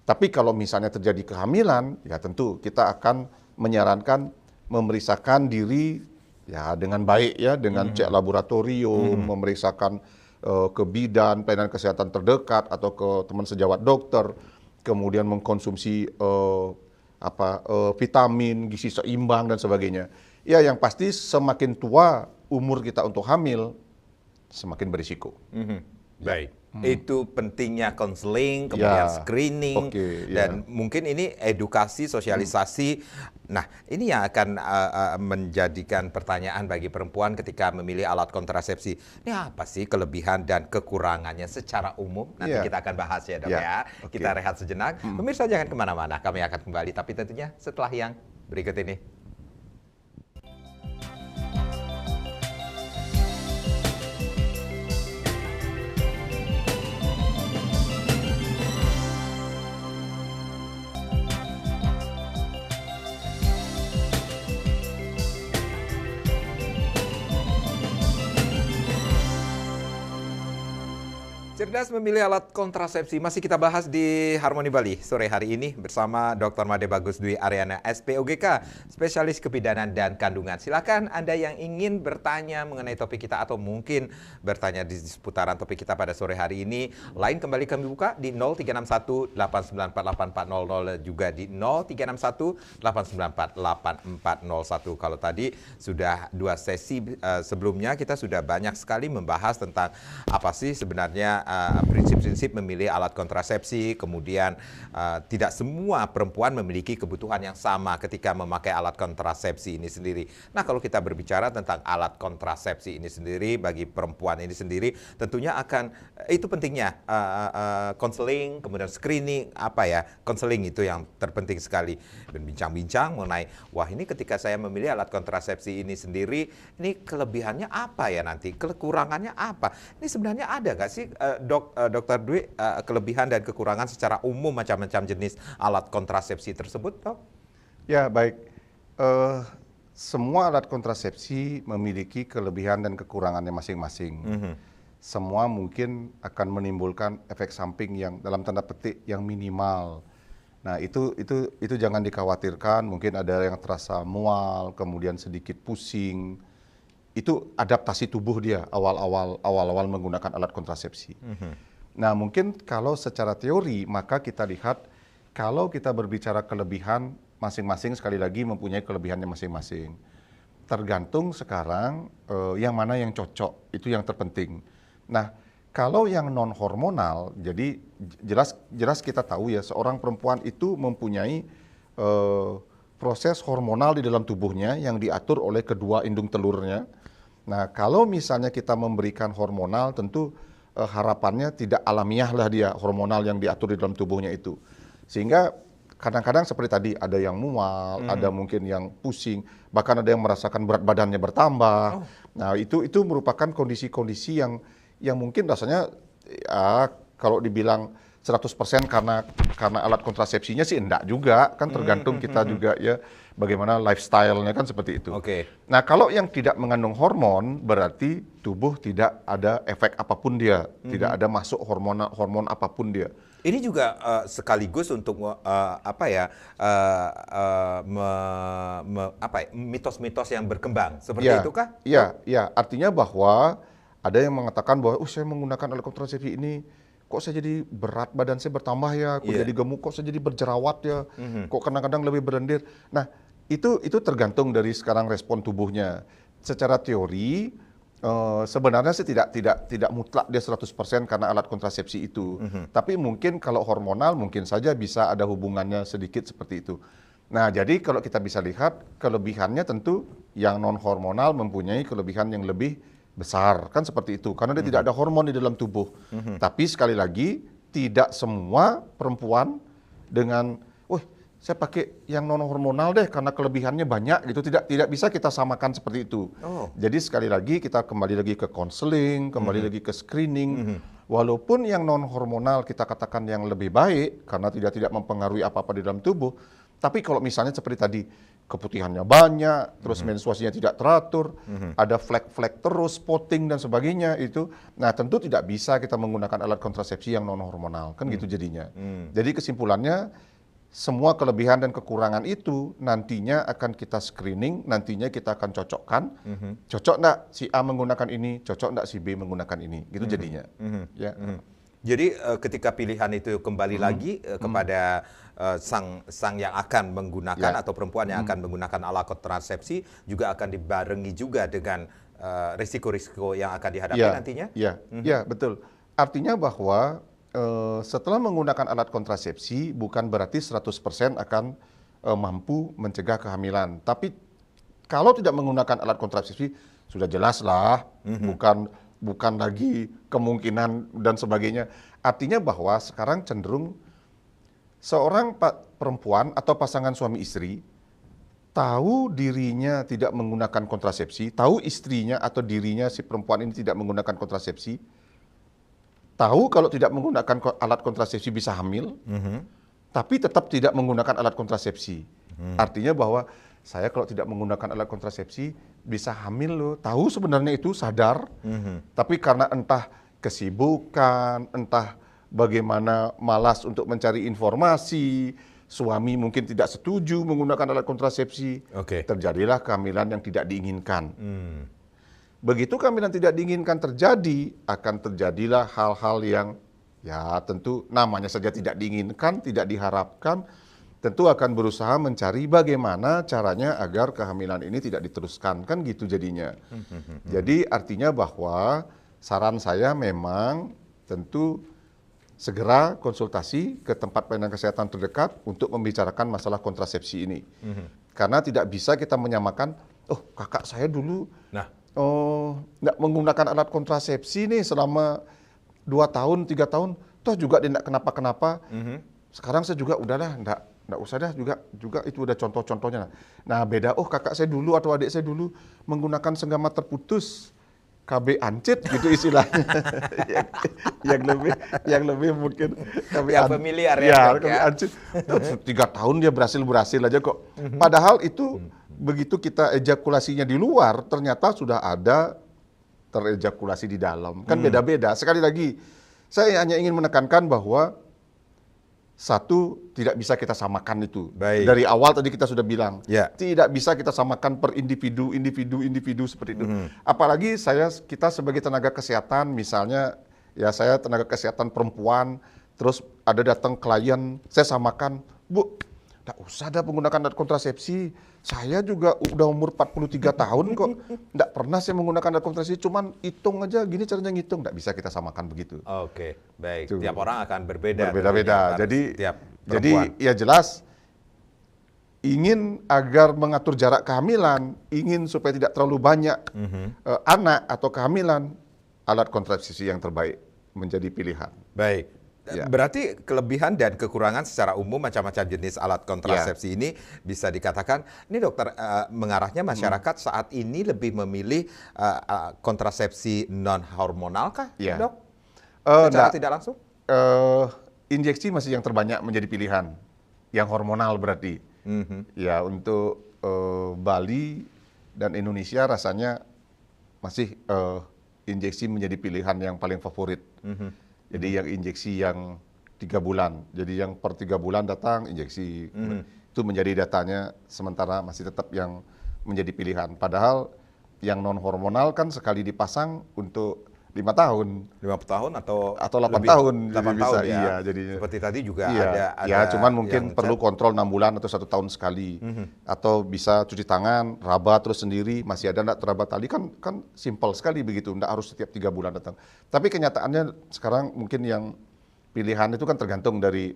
Tapi kalau misalnya terjadi kehamilan, ya tentu kita akan menyarankan memeriksakan diri ya dengan baik ya, dengan cek laboratorium, memeriksakan ke bidan, pelayanan kesehatan terdekat atau ke teman sejawat dokter, kemudian mengkonsumsi vitamin, gizi seimbang dan sebagainya. Ya, yang pasti semakin tua umur kita untuk hamil, semakin berisiko. Baik. Itu pentingnya konseling, kemudian Ya. screening, Oke, dan mungkin ini edukasi, sosialisasi. Nah, ini yang akan menjadikan pertanyaan bagi perempuan ketika memilih alat kontrasepsi. Ini apa sih kelebihan dan kekurangannya secara umum? Nanti Ya. kita akan bahas ya, Dok Ya. ya. Oke. Kita rehat sejenak. Pemirsa jangan kemana-mana, kami akan kembali. Tapi tentunya setelah yang berikut ini. Cerdas memilih alat kontrasepsi masih kita bahas di Harmoni Bali sore hari ini bersama Dr. Made Bagus Dwi Aryana SPOGK, spesialis kebidanan dan kandungan. Silakan Anda yang ingin bertanya mengenai topik kita atau mungkin bertanya di seputaran topik kita pada sore hari ini. Lain kembali kami buka di 0361 8948400 juga di 0361 8948401. Kalau tadi sudah 2 sesi sebelumnya kita sudah banyak sekali membahas tentang apa sih sebenarnya prinsip-prinsip memilih alat kontrasepsi, kemudian tidak semua perempuan memiliki kebutuhan yang sama ketika memakai alat kontrasepsi ini sendiri. Nah, kalau kita berbicara tentang alat kontrasepsi ini sendiri bagi perempuan ini sendiri, tentunya akan itu pentingnya konseling, kemudian screening, konseling itu yang terpenting sekali. Dan bincang-bincang mengenai, wah ini ketika saya memilih alat kontrasepsi ini sendiri, ini kelebihannya apa ya nanti, kekurangannya apa? Ini sebenarnya ada nggak sih Dokter Dwi, kelebihan dan kekurangan secara umum macam-macam jenis alat kontrasepsi tersebut, Dok? Ya, baik. Semua alat kontrasepsi memiliki kelebihan dan kekurangannya masing-masing. Semua mungkin akan menimbulkan efek samping yang dalam tanda petik yang minimal. Nah, itu jangan dikhawatirkan. Mungkin ada yang terasa mual, kemudian sedikit pusing. Itu adaptasi tubuh dia awal-awal menggunakan alat kontrasepsi. Nah, mungkin kalau secara teori maka kita lihat kalau kita berbicara kelebihan, masing-masing sekali lagi mempunyai kelebihannya masing-masing. Tergantung sekarang yang mana yang cocok, itu yang terpenting. Nah, kalau yang non hormonal, jadi jelas kita tahu ya seorang perempuan itu mempunyai proses hormonal di dalam tubuhnya yang diatur oleh kedua indung telurnya. Nah, kalau misalnya kita memberikan hormonal, tentu harapannya tidak alamiah lah dia hormonal yang diatur di dalam tubuhnya itu. Sehingga kadang-kadang seperti tadi ada yang mual, ada mungkin yang pusing, bahkan ada yang merasakan berat badannya bertambah. Nah, itu merupakan kondisi-kondisi yang mungkin rasanya ya, kalau dibilang 100% karena alat kontrasepsinya sih enggak juga, kan tergantung kita juga ya bagaimana lifestyle-nya kan seperti itu. Oke. Nah, kalau yang tidak mengandung hormon berarti tubuh tidak ada efek apapun dia, tidak ada masuk hormon apapun dia. Ini juga sekaligus untuk mitos-mitos yang berkembang seperti Ya, itukah? iya, artinya bahwa ada yang mengatakan bahwa saya menggunakan alat kontrasepsi ini kok saya jadi berat badan saya bertambah ya, kok jadi gemuk, kok saya jadi berjerawat ya, kok kadang-kadang lebih berlendir. Nah, itu tergantung dari sekarang respon tubuhnya. Secara teori sebenarnya sih tidak mutlak dia 100% karena alat kontrasepsi itu. Tapi mungkin kalau hormonal mungkin saja bisa ada hubungannya sedikit seperti itu. Nah, jadi kalau kita bisa lihat kelebihannya tentu yang non hormonal mempunyai kelebihan yang lebih besar, kan seperti itu, karena dia tidak ada hormon di dalam tubuh. Tapi sekali lagi, tidak semua perempuan dengan, saya pakai yang non hormonal deh karena kelebihannya banyak gitu, tidak bisa kita samakan seperti itu. Jadi sekali lagi kita kembali lagi ke konseling, kembali lagi ke screening. Walaupun yang non hormonal kita katakan yang lebih baik karena tidak mempengaruhi apa-apa di dalam tubuh, tapi kalau misalnya seperti tadi keputihannya banyak, terus menstruasinya tidak teratur, ada flek-flek terus, spotting dan sebagainya itu. Nah, tentu tidak bisa kita menggunakan alat kontrasepsi yang non hormonal, kan gitu jadinya. Jadi kesimpulannya semua kelebihan dan kekurangan itu nantinya akan kita screening, nantinya kita akan cocokkan. Cocok enggak si A menggunakan ini, cocok enggak si B menggunakan ini, gitu jadinya. Ya. Jadi ketika pilihan itu kembali lagi kepada sang yang akan menggunakan atau perempuan yang akan menggunakan alat kontrasepsi juga akan dibarengi juga dengan risiko-risiko yang akan dihadapi nantinya? Iya, betul. Artinya bahwa setelah menggunakan alat kontrasepsi bukan berarti 100% akan mampu mencegah kehamilan. Tapi kalau tidak menggunakan alat kontrasepsi sudah jelas lah, bukan lagi kemungkinan dan sebagainya. Artinya bahwa sekarang cenderung seorang perempuan atau pasangan suami istri tahu dirinya tidak menggunakan kontrasepsi, tahu istrinya atau dirinya si perempuan ini tidak menggunakan kontrasepsi, tahu kalau tidak menggunakan alat kontrasepsi bisa hamil, tapi tetap tidak menggunakan alat kontrasepsi. Artinya bahwa saya kalau tidak menggunakan alat kontrasepsi bisa hamil loh. Tahu sebenarnya itu, sadar, tapi karena entah kesibukan, entah bagaimana malas untuk mencari informasi, suami mungkin tidak setuju menggunakan alat kontrasepsi, terjadilah kehamilan yang tidak diinginkan. Begitu kehamilan tidak diinginkan terjadi, akan terjadilah hal-hal yang ya tentu namanya saja tidak diinginkan, tidak diharapkan, tentu akan berusaha mencari bagaimana caranya agar kehamilan ini tidak diteruskan, kan gitu jadinya. Jadi artinya bahwa saran saya memang tentu segera konsultasi ke tempat pelayanan kesehatan terdekat untuk membicarakan masalah kontrasepsi ini. Karena tidak bisa kita menyamakan, oh kakak saya dulu nggak menggunakan alat kontrasepsi nih selama 2 tahun, 3 tahun, toh juga dia nggak kenapa-kenapa. Sekarang saya juga udahlah, nggak usah dah, juga itu udah contoh-contohnya. Nah beda, oh kakak saya dulu atau adik saya dulu menggunakan senggama terputus, KB ancit gitu istilahnya. yang lebih mungkin KB yang familiar ya, KB ancit. 3 tahun dia berhasil aja kok. Padahal itu begitu kita ejakulasinya di luar, ternyata sudah ada terejakulasi di dalam. Kan beda-beda. Sekali lagi, saya hanya ingin menekankan bahwa satu, tidak bisa kita samakan itu. Dari awal tadi kita sudah bilang, tidak bisa kita samakan per individu seperti itu. Apalagi kita sebagai tenaga kesehatan, misalnya ya saya tenaga kesehatan perempuan, terus ada datang klien, saya samakan, Bu, nggak usah dah menggunakan alat kontrasepsi. Saya juga udah umur 43 tahun kok, nggak pernah saya menggunakan alat kontrasepsi, cuman hitung aja, gini caranya ngitung, nggak bisa kita samakan begitu. Oke, baik. Tuh. Tiap orang akan berbeda. Berbeda-beda. Jadi ya jelas, ingin agar mengatur jarak kehamilan, ingin supaya tidak terlalu banyak anak atau kehamilan, alat kontrasepsi yang terbaik menjadi pilihan. Baik. Berarti kelebihan dan kekurangan secara umum macam-macam jenis alat kontrasepsi ini bisa dikatakan, ini dokter mengarahnya masyarakat saat ini lebih memilih kontrasepsi non-hormonal kah, dok? Secara tidak langsung? Injeksi masih yang terbanyak menjadi pilihan, yang hormonal berarti. Ya untuk Bali dan Indonesia rasanya masih injeksi menjadi pilihan yang paling favorit. Jadi yang injeksi yang 3 bulan, jadi yang per 3 bulan datang injeksi, itu menjadi datanya, sementara masih tetap yang menjadi pilihan. Padahal yang non hormonal kan sekali dipasang untuk 5 tahun. 5 tahun atau 8 tahun. 8 tahun bisa, ya. Iya, jadinya. Seperti tadi juga ada ya, cuman mungkin perlu kontrol 6 bulan atau 1 tahun sekali. Atau bisa cuci tangan, raba terus sendiri, masih ada enggak teraba tali, kan simpel sekali begitu, enggak harus setiap 3 bulan datang. Tapi kenyataannya sekarang mungkin yang pilihan itu kan tergantung dari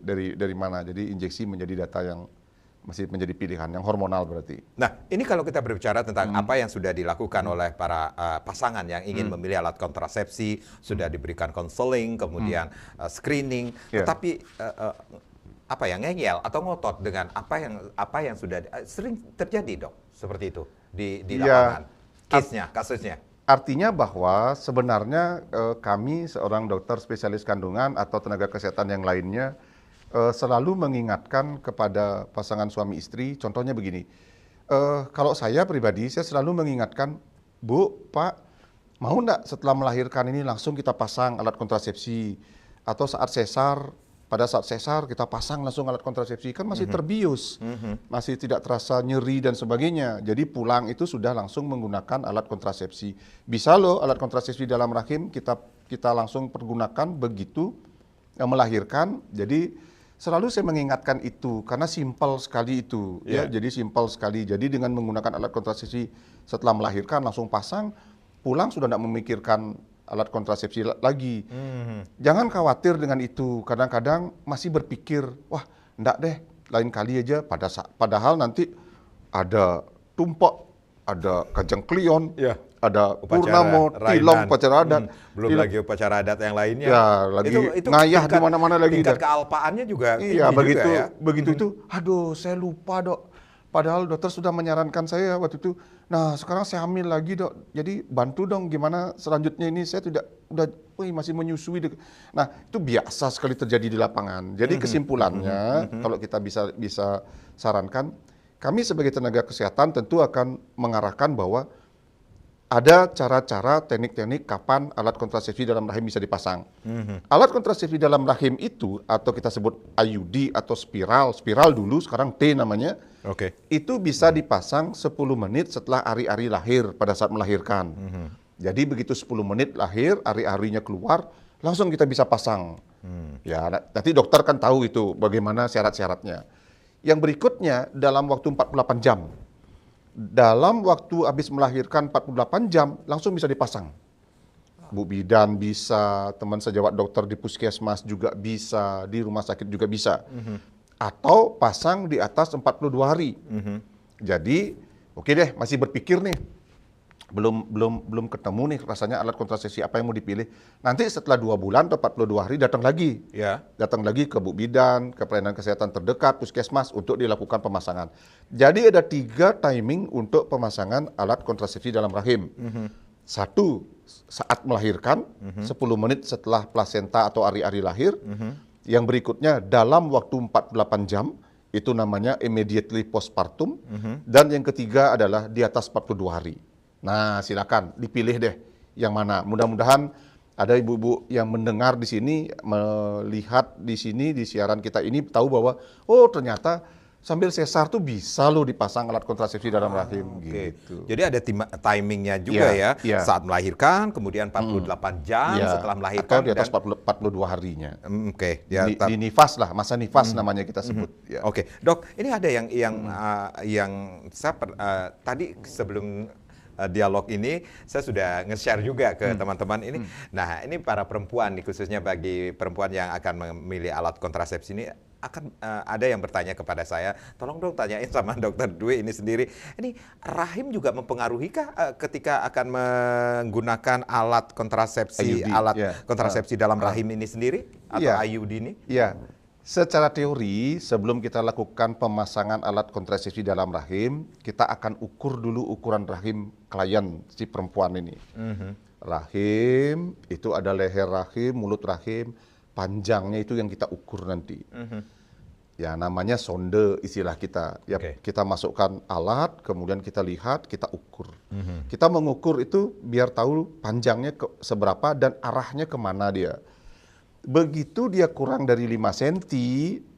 mana. Jadi injeksi menjadi data yang masih menjadi pilihan, yang hormonal berarti. Nah, ini kalau kita berbicara tentang apa yang sudah dilakukan oleh para pasangan yang ingin memilih alat kontrasepsi, sudah diberikan konseling, kemudian screening, tetapi apa yang ngeyel atau ngotot dengan apa yang sudah sering terjadi, dok, seperti itu di lapangan, kasusnya. Artinya bahwa sebenarnya kami seorang dokter spesialis kandungan atau tenaga kesehatan yang lainnya selalu mengingatkan kepada pasangan suami istri, contohnya begini, kalau saya pribadi, saya selalu mengingatkan, Bu, Pak, mau enggak setelah melahirkan ini langsung kita pasang alat kontrasepsi, atau pada saat sesar kita pasang langsung alat kontrasepsi, kan masih terbius, masih tidak terasa nyeri dan sebagainya, jadi pulang itu sudah langsung menggunakan alat kontrasepsi. Bisa loh alat kontrasepsi dalam rahim kita langsung pergunakan begitu melahirkan, jadi selalu saya mengingatkan itu, karena simpel sekali itu, ya. Jadi simpel sekali. Jadi dengan menggunakan alat kontrasepsi setelah melahirkan langsung pasang, pulang sudah tidak memikirkan alat kontrasepsi lagi. Jangan khawatir dengan itu. Kadang-kadang masih berpikir, wah, enggak deh, lain kali aja. Padahal nanti ada tumpok, ada kajang klion, Ya. ada Upacara purnamo, tilong, rainan. upacara adat. Belum Tilong. lagi upacara adat yang lainnya. Ya, lagi ngayah di mana-mana lagi. Tingkat kealpaannya juga Iya, tinggi begitu, juga ya. begitu itu, aduh, saya lupa, Dok. Padahal dokter sudah menyarankan saya waktu itu. Nah, sekarang saya hamil lagi, Dok. Jadi bantu dong gimana selanjutnya ini, saya masih menyusui. Nah, itu biasa sekali terjadi di lapangan. Jadi kesimpulannya, kalau kita bisa sarankan, kami sebagai tenaga kesehatan tentu akan mengarahkan bahwa ada cara-cara, teknik-teknik kapan alat kontrasepsi dalam rahim bisa dipasang. Alat kontrasepsi dalam rahim itu, atau kita sebut IUD atau spiral dulu, sekarang T namanya, itu bisa dipasang 10 menit setelah ari-ari lahir pada saat melahirkan. Jadi begitu 10 menit lahir, ari-arinya keluar, langsung kita bisa pasang. Ya, nanti dokter kan tahu itu bagaimana syarat-syaratnya. Yang berikutnya dalam waktu 48 jam. Dalam waktu habis melahirkan 48 jam, langsung bisa dipasang. Bu bidan bisa, teman sejawat dokter di puskesmas juga bisa, di rumah sakit juga bisa. Atau pasang di atas 42 hari. Jadi, oke deh, masih berpikir nih. Belum ketemu nih rasanya alat kontrasepsi apa yang mau dipilih. Nanti setelah 2 bulan atau 42 hari datang lagi. Ya. Datang lagi ke Bu Bidan, ke pelayanan kesehatan terdekat, puskesmas untuk dilakukan pemasangan. Jadi ada 3 timing untuk pemasangan alat kontrasepsi dalam rahim. 1, saat melahirkan, 10 menit setelah plasenta atau ari-ari lahir. Yang berikutnya dalam waktu 48 jam, itu namanya immediately postpartum. Dan yang ketiga adalah di atas 42 hari. Nah, silakan dipilih deh yang mana. Mudah-mudahan ada ibu-ibu yang mendengar di sini, melihat di sini di siaran kita ini tahu bahwa oh ternyata sambil sesar tuh bisa loh dipasang alat kontrasepsi dalam rahim gitu. Jadi ada timingnya juga ya. Saat melahirkan, kemudian 48 jam setelah melahirkan. Atau di atas 42 harinya. Ya, di nifas lah, masa nifas namanya kita sebut. Ya. Dok, ini ada yang saya tadi sebelum dialog ini saya sudah nge-share juga ke teman-teman ini. Nah, ini para perempuan nih, khususnya bagi perempuan yang akan memilih alat kontrasepsi ini akan ada yang bertanya kepada saya, tolong dong tanyain sama Dokter Dwi ini sendiri. Ini rahim juga mempengaruhi kah ketika akan menggunakan alat kontrasepsi IUD, kontrasepsi dalam rahim ini sendiri atau IUD ini? Iya. Secara teori, sebelum kita lakukan pemasangan alat kontrasepsi dalam rahim, kita akan ukur dulu ukuran rahim klien si perempuan ini. Rahim, itu ada leher rahim, mulut rahim, panjangnya itu yang kita ukur nanti. Ya, namanya sonde istilah kita. Ya, kita masukkan alat, kemudian kita lihat, kita ukur. Kita mengukur itu biar tahu panjangnya seberapa dan arahnya kemana dia. Begitu dia kurang dari 5 cm,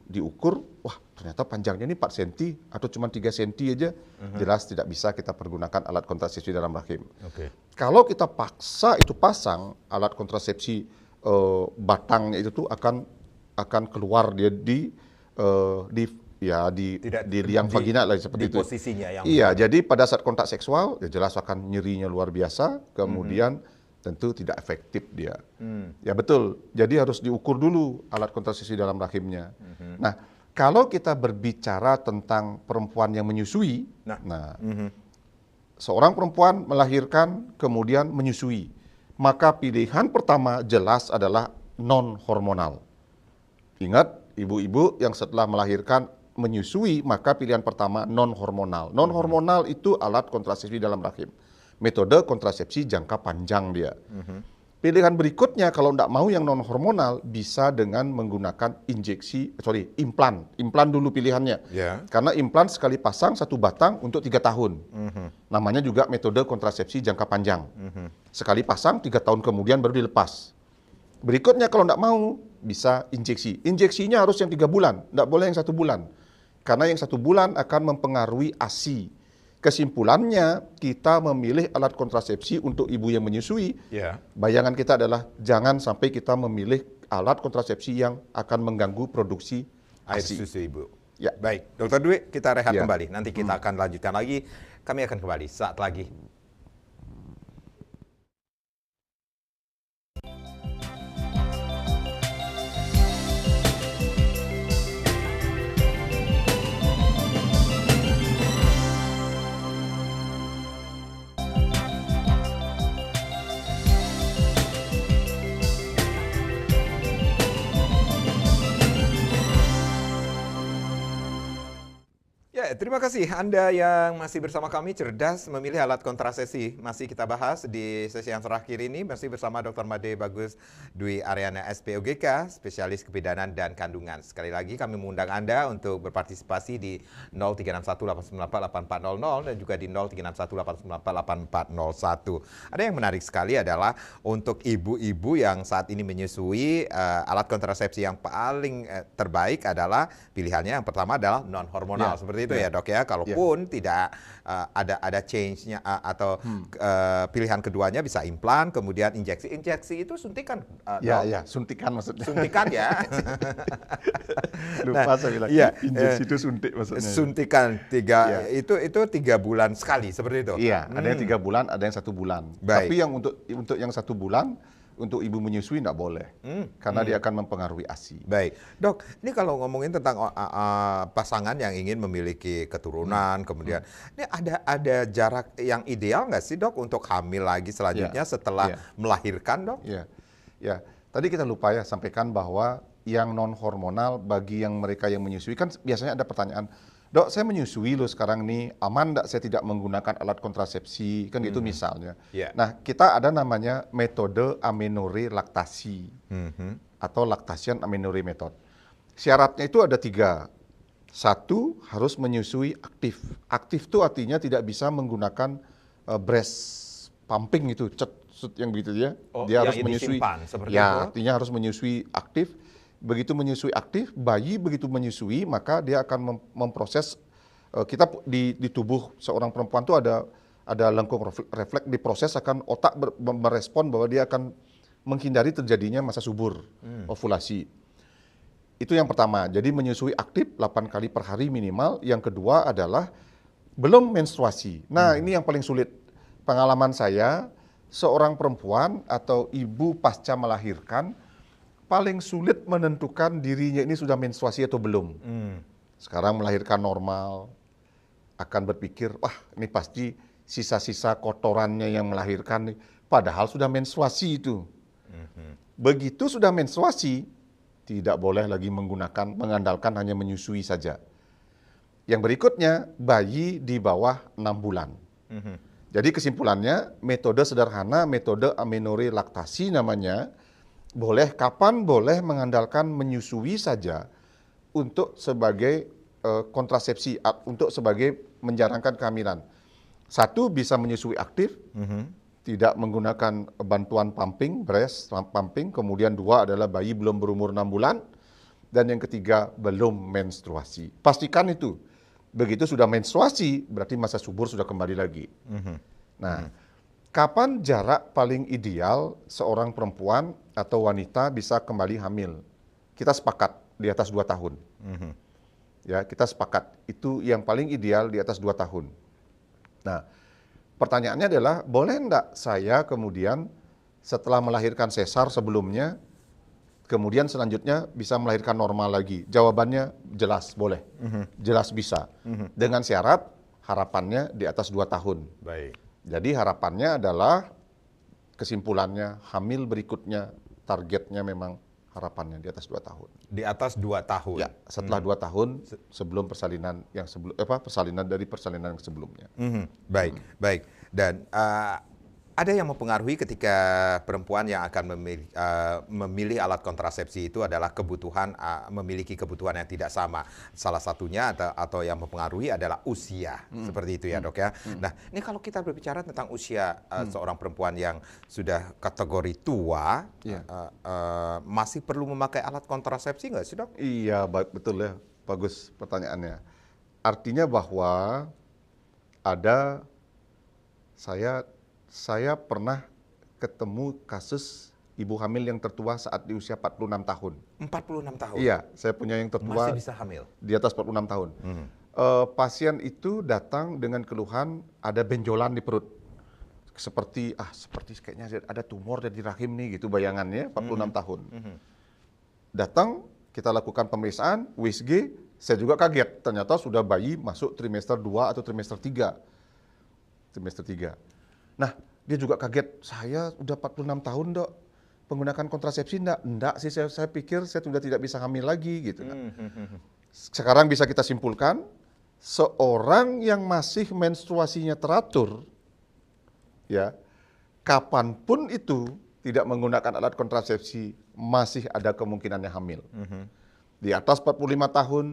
diukur, wah ternyata panjangnya ini 4 cm atau cuma 3 cm aja, jelas tidak bisa kita pergunakan alat kontrasepsi dalam rahim. Kalau kita paksa itu pasang, alat kontrasepsi batangnya itu tuh akan keluar dia di liang vagina lah seperti itu. Posisinya yang jadi pada saat kontak seksual, ya jelas akan nyerinya luar biasa, kemudian tentu tidak efektif dia. Ya betul, jadi harus diukur dulu alat kontrasepsi dalam rahimnya. Nah, kalau kita berbicara tentang perempuan yang menyusui, seorang perempuan melahirkan kemudian menyusui, maka pilihan pertama jelas adalah non-hormonal. Ingat, ibu-ibu yang setelah melahirkan menyusui, maka pilihan pertama non-hormonal. Non-hormonal itu alat kontrasepsi dalam rahim. Metode kontrasepsi jangka panjang dia. Pilihan berikutnya kalau tidak mau yang non hormonal bisa dengan menggunakan implan. Implan dulu pilihannya. Karena implan sekali pasang 1 batang untuk 3 tahun. Namanya juga metode kontrasepsi jangka panjang. Sekali pasang 3 tahun kemudian baru dilepas. Berikutnya kalau tidak mau bisa injeksi. Injeksinya harus yang 3 bulan, tidak boleh yang 1 bulan. Karena yang 1 bulan akan mempengaruhi ASI. Kesimpulannya, kita memilih alat kontrasepsi untuk ibu yang menyusui. Bayangan kita adalah jangan sampai kita memilih alat kontrasepsi yang akan mengganggu produksi air ASI. susu ibu. Baik, Dokter Dwi, kita rehat kembali. Nanti kita akan lanjutkan lagi. Kami akan kembali saat lagi. terima kasih Anda yang masih bersama kami cerdas memilih alat kontrasepsi. Masih kita bahas di sesi yang terakhir ini masih bersama Dr. Made Bagus Dwi Aryana SPOGK, spesialis kebidanan dan kandungan. Sekali lagi kami mengundang Anda untuk berpartisipasi di 0361898400 dan juga di 0361898401. Ada yang menarik sekali adalah untuk ibu-ibu yang saat ini menyusui, alat kontrasepsi yang paling terbaik adalah pilihannya yang pertama adalah non hormonal. Seperti itu ya, Dok ya. Kalaupun tidak ada change-nya atau pilihan keduanya bisa implan, kemudian injeksi. Injeksi itu suntikan. Ya, suntikan maksudnya. Suntikan ya. Lupa saya bilang. Injeksi itu suntik maksudnya. Suntikan itu 3 bulan sekali seperti itu. Iya, ada yang 3 bulan, ada yang 1 bulan. Baik. Tapi yang untuk yang 1 bulan untuk ibu menyusui nggak boleh, karena dia akan mempengaruhi ASI. Baik, Dok. Ini kalau ngomongin tentang pasangan yang ingin memiliki keturunan, kemudian ini ada jarak yang ideal nggak sih, Dok, untuk hamil lagi selanjutnya setelah melahirkan, Dok? Ya. Tadi kita lupa ya sampaikan bahwa yang non hormonal bagi yang mereka yang menyusui kan biasanya ada pertanyaan, Dok, saya menyusui loh sekarang nih, aman enggak saya tidak menggunakan alat kontrasepsi, kan gitu misalnya. Nah, kita ada namanya metode amenorrhea laktasi atau lactation amenorrhea method. Syaratnya itu ada 3. 1, harus menyusui aktif. Aktif itu artinya tidak bisa menggunakan breast pumping itu, cet yang begitu ya. Dia harus menyusui. Artinya harus menyusui aktif. Begitu menyusui aktif, bayi begitu menyusui maka dia akan memproses, kita di tubuh seorang perempuan itu ada lengkung refleks, diproses akan otak merespon bahwa dia akan menghindari terjadinya masa subur, ovulasi. Itu yang pertama, jadi menyusui aktif 8 kali per hari minimal. Yang kedua adalah belum menstruasi. Nah ini yang paling sulit. Pengalaman saya, seorang perempuan atau ibu pasca melahirkan, paling sulit menentukan dirinya ini sudah menstruasi atau belum. Sekarang melahirkan normal, akan berpikir, wah ini pasti sisa-sisa kotorannya yang melahirkan, padahal sudah menstruasi itu. Begitu sudah menstruasi, tidak boleh lagi mengandalkan hanya menyusui saja. Yang berikutnya, bayi di bawah 6 bulan. Jadi kesimpulannya, metode sederhana, metode amenorrhea laktasi namanya, kapan boleh mengandalkan menyusui saja untuk sebagai kontrasepsi, untuk sebagai menjarangkan kehamilan. 1, bisa menyusui aktif, tidak menggunakan bantuan pumping, breast pumping. Kemudian 2 adalah bayi belum berumur 6 bulan. Dan yang ketiga, belum menstruasi. Pastikan itu. Begitu sudah menstruasi, berarti masa subur sudah kembali lagi. Nah, kapan jarak paling ideal seorang perempuan atau wanita bisa kembali hamil? Kita sepakat di atas 2 tahun. Ya, kita sepakat itu yang paling ideal di atas 2 tahun. Nah, pertanyaannya adalah, boleh enggak saya kemudian setelah melahirkan sesar sebelumnya, kemudian selanjutnya bisa melahirkan normal lagi? Jawabannya jelas boleh, jelas bisa. Dengan syarat harapannya di atas 2 tahun. Baik. Jadi harapannya adalah, kesimpulannya hamil berikutnya targetnya memang harapannya di atas 2 tahun. Di atas 2 tahun. Ya, setelah 2 tahun sebelum persalinan yang persalinan dari persalinan yang sebelumnya. Baik. Dan ada yang mempengaruhi ketika perempuan yang akan memilih alat kontrasepsi itu adalah memiliki kebutuhan yang tidak sama. Salah satunya atau yang mempengaruhi adalah usia. Seperti itu ya, Dok ya. Nah, ini kalau kita berbicara tentang usia seorang perempuan yang sudah kategori tua, masih perlu memakai alat kontrasepsi nggak sih, Dok? Iya, betul ya. Bagus pertanyaannya. Artinya bahwa saya pernah ketemu kasus ibu hamil yang tertua saat di usia 46 tahun. 46 tahun? Iya, saya punya yang tertua. Masih bisa hamil? Di atas 46 tahun. Pasien itu datang dengan keluhan ada benjolan di perut. Seperti kayaknya ada tumor di rahim nih gitu bayangannya, 46 tahun. Datang, kita lakukan pemeriksaan, USG, saya juga kaget. Ternyata sudah bayi masuk trimester 2 atau trimester 3. Nah, dia juga kaget, saya udah 46 tahun, Dok, menggunakan kontrasepsi enggak sih, saya pikir saya sudah tidak bisa hamil lagi gitu. Sekarang bisa kita simpulkan, seorang yang masih menstruasinya teratur, ya, kapanpun itu tidak menggunakan alat kontrasepsi masih ada kemungkinannya hamil. Di atas 45 tahun,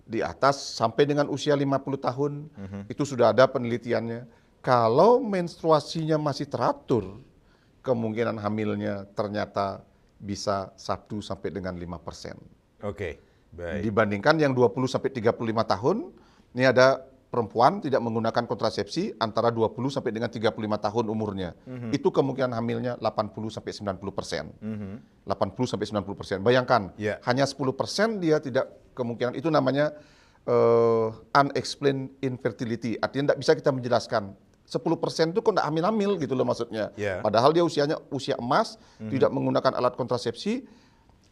di atas sampai dengan usia 50 tahun, itu sudah ada penelitiannya. Kalau menstruasinya masih teratur, kemungkinan hamilnya ternyata bisa 1 sampai dengan 5%. Oke, baik. Dibandingkan yang 20 sampai 35 tahun, ini ada perempuan tidak menggunakan kontrasepsi antara 20 sampai dengan 35 tahun umurnya. Itu kemungkinan hamilnya 80 sampai 90%. 80 sampai 90%. Bayangkan, hanya 10% dia tidak kemungkinan, itu namanya unexplained infertility. Artinya tidak bisa kita menjelaskan. 10% itu kok tidak hamil-hamil gitu loh maksudnya. Padahal dia usianya usia emas, tidak menggunakan alat kontrasepsi,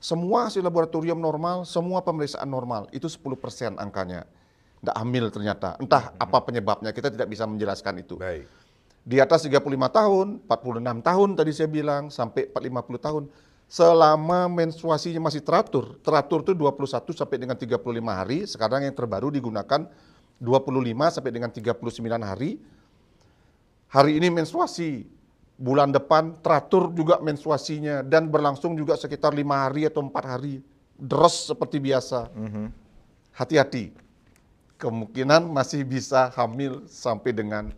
semua hasil laboratorium normal, semua pemeriksaan normal, itu 10% angkanya. Tidak hamil ternyata. Entah apa penyebabnya, kita tidak bisa menjelaskan itu. Baik. Di atas 35 tahun, 46 tahun tadi saya bilang, sampai 50 tahun, selama menstruasinya masih teratur itu 21 sampai dengan 35 hari, sekarang yang terbaru digunakan 25 sampai dengan 39 hari. Hari ini menstruasi, bulan depan teratur juga menstruasinya, dan berlangsung juga sekitar 5 hari atau 4 hari. Deres seperti biasa. Hati-hati. Kemungkinan masih bisa hamil sampai dengan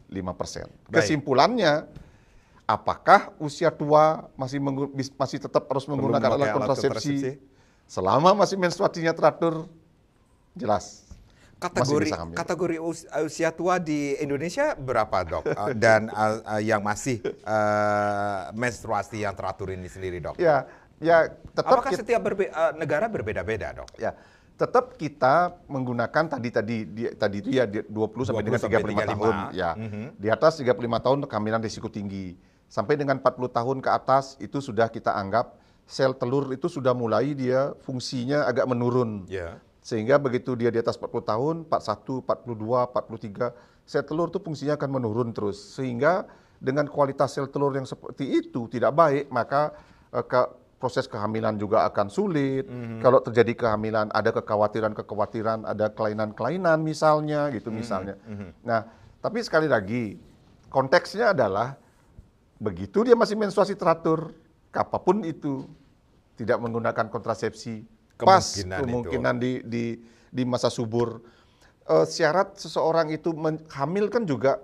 5%. Kesimpulannya, apakah usia tua masih tetap harus menggunakan alat kontrasepsi? Selama masih menstruasinya teratur, jelas. Kategori usia tua di Indonesia berapa, Dok? Dan yang masih menstruasi yang teratur ini sendiri, Dok? Ya tetap. Apakah setiap negara berbeda-beda, Dok? Ya, tetap kita menggunakan tadi itu ya 20 sampai dengan 35 tahun ya. Di atas 35 tahun kehamilan risiko tinggi. Sampai dengan 40 tahun ke atas itu sudah kita anggap sel telur itu sudah mulai dia fungsinya agak menurun. Sehingga begitu dia di atas 40 tahun, 41, 42, 43, sel telur itu fungsinya akan menurun terus. Sehingga dengan kualitas sel telur yang seperti itu tidak baik, maka proses kehamilan juga akan sulit. Kalau terjadi kehamilan, ada kekhawatiran, ada kelainan-kelainan misalnya, gitu misalnya. Nah, tapi sekali lagi, konteksnya adalah begitu dia masih menstruasi teratur, apapun itu, tidak menggunakan kontrasepsi, kemungkinan di masa subur. Syarat seseorang itu hamil kan juga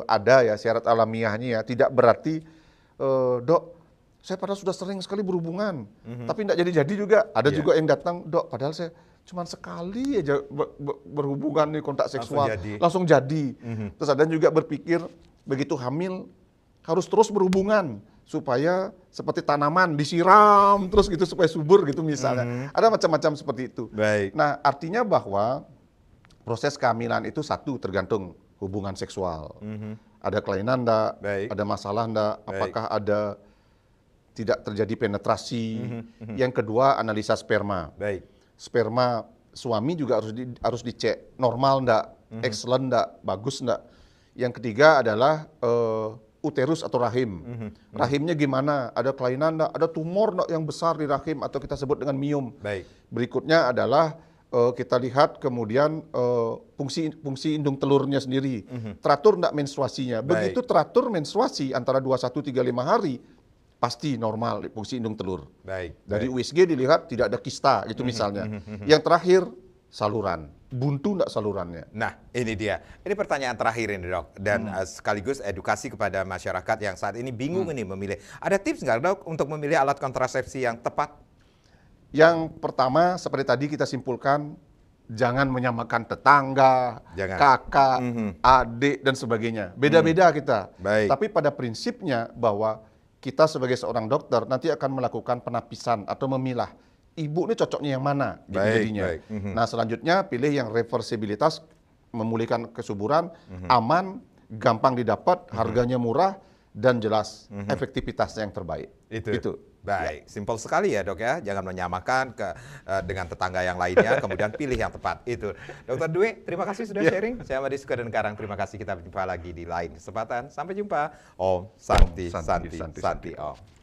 ada ya, syarat alamiahnya ya. Tidak berarti, Dok, saya padahal sudah sering sekali berhubungan, tapi tidak jadi-jadi juga. Ada juga yang datang, Dok, padahal saya cuma sekali aja berhubungan nih, kontak seksual, langsung jadi. Terus ada juga berpikir, begitu hamil, harus terus berhubungan, supaya seperti tanaman, disiram terus gitu, supaya subur gitu misalnya. Ada macam-macam seperti itu. Nah, artinya bahwa proses kehamilan itu satu, tergantung hubungan seksual. Ada kelainan enggak, ada masalah enggak, apakah ada tidak terjadi penetrasi. Yang kedua, analisa sperma. Sperma suami juga harus dicek, normal enggak, excellent enggak, bagus enggak. Yang ketiga adalah uterus atau rahim. Rahimnya gimana? Ada kelainan enggak? Ada tumor enggak yang besar di rahim atau kita sebut dengan miom. Berikutnya adalah kita lihat kemudian fungsi indung telurnya sendiri. Teratur enggak menstruasinya? Begitu teratur menstruasi antara 21-35 hari, pasti normal fungsi indung telur. Dari USG dilihat tidak ada kista gitu misalnya. Yang terakhir, saluran. Buntu enggak salurannya? Nah, ini dia. Ini pertanyaan terakhir ini, Dok. Dan sekaligus edukasi kepada masyarakat yang saat ini bingung ini memilih. Ada tips nggak, Dok, untuk memilih alat kontrasepsi yang tepat? Yang pertama, seperti tadi kita simpulkan, jangan menyamakan tetangga, kakak, adik, dan sebagainya. Beda-beda kita. Tapi pada prinsipnya bahwa kita sebagai seorang dokter nanti akan melakukan penapisan atau memilah. Ibu ini cocoknya yang mana jadinya. Nah, selanjutnya pilih yang reversibilitas, memulihkan kesuburan, aman, gampang didapat, harganya murah, dan jelas efektivitasnya yang terbaik. Itu. Baik, simpel sekali ya, Dok ya. Jangan menyamakan dengan tetangga yang lainnya, kemudian pilih yang tepat. Itu. Dr. Dwi, terima kasih sudah sharing. Saya Madi Sukadenkarang, terima kasih. Kita berjumpa lagi di lain kesempatan. Sampai jumpa. Om Santi Santi Santi Om.